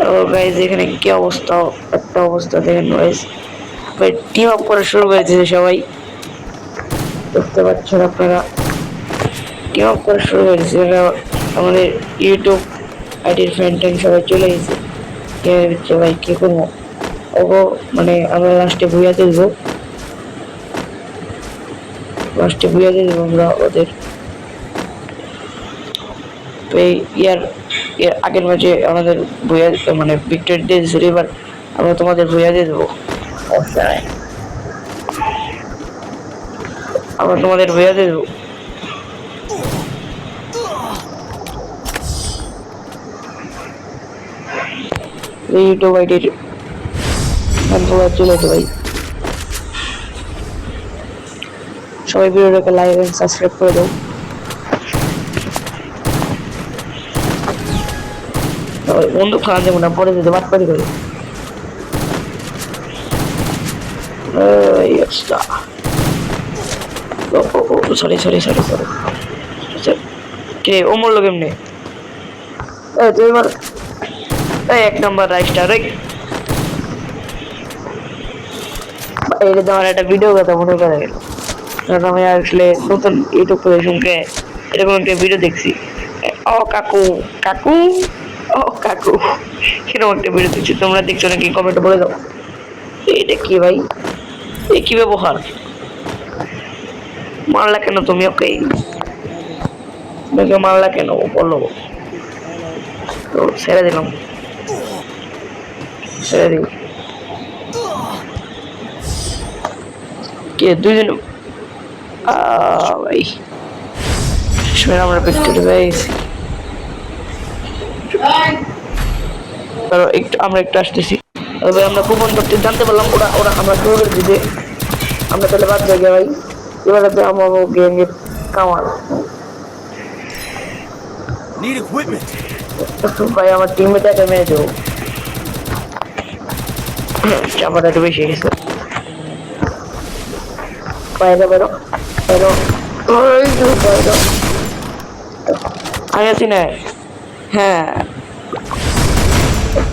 ও guys এখানে কি অবস্থা, একটা অবস্থা দেখেন গাইজ, টিম আপ করা শুরু করেছে সবাই, দেখতে পাচ্ছেন আপনারা টিম আপ করা শুরু করেছে। আমাদের ইউটিউব আইডির ফ্রেন্ড ট্রেন্ড সবাই চলে গেছে। কে হচ্ছে ভাই কি করবো, ওগো মানে আমরা লাস্টে বুঝা দিয়ে দেবো, আমরা ওদের। তো এই এর আগের ম্যাচে আমাদের বুঝা মানে ভিক্টরি দিয়েছিল, এবার আমরা তোমাদের বুঝা দিয়ে দেবো, আমরা তোমাদের বুঝা দিয়ে দেবো। ইউটিউব আইডির চলে তো ভাই, সবাই ভিডিওটাকে লাইক এন্ড সাবস্ক্রাইব করে দাও। বন্ধু খাওয়া যাবো না, পরে যেতে বাদ পারি করে। সরি কে ও মরলো কেমনে? তুই এবার এক নম্বর রাইস্টার আমার একটা ভিডিও কথা মনে করা গেল। আমি আসলে নতুন ইউটিউব প্রদর্শনকে এরকম একটা ভিডিও দেখছি, ও কাকু কাকু ও কাকু এরকম একটা ভিডিও দেখছি, তোমরা দেখছো নাকি কমেন্টে বলে দাও। এটা কি ভাই, এ কি ব্যবহার, মারলা কেন তুমি ওকে, মারলা কেন বলো? তো ছেড়ে দিলাম, ছেড়ে দিই। কে দুইজন ভাই আমরা ভিক্টরি পেয়েছি। আমরা একটু আসতেছি, তবে আমরা কুপন করতে জানতে পারলাম ওরা ওরা আমরা শুরু করে দিতে, আমরা তাহলে বাদ যাই ভাই। এবারে তো আমার গেমের কামাল ভাই, আমার টিমমেট একটা মেরে দেবো, চাপাটা একটু বেশি গেছে। বাইরে বেরো বেরো, আমি আছি না। হ্যাঁ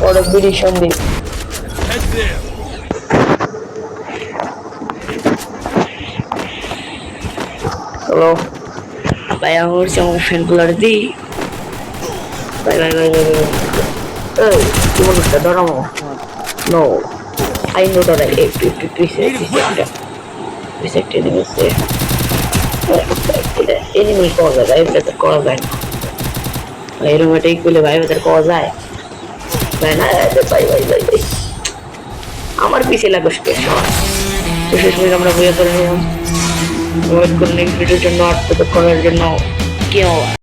ওরা বিড়ি সন্ধি, হ্যালো ভাই, আমি বলছি আমার ফ্যান গুলার দিই ভাই ভাই ভাই ভাই এই কি বলছিস ধরামো নো আই নো ধরা একটু একটু রিসেক্টে দিয়েছে এনিমি কল যায় এটা তো কল যায় না ভাই, এরকম এটাই করলে ভাই ওদের কল যায় ভাই না ভাই ভাই ভাই ভাই আমার পিছিয়ে লাগো শেষ তো শেষ মিনিট আমরা বইয়া করে নিলাম। ওয়েট করে নেক্সট ভিডিওর জন্য, আর ততক্ষণের জন্য কি হওয়া।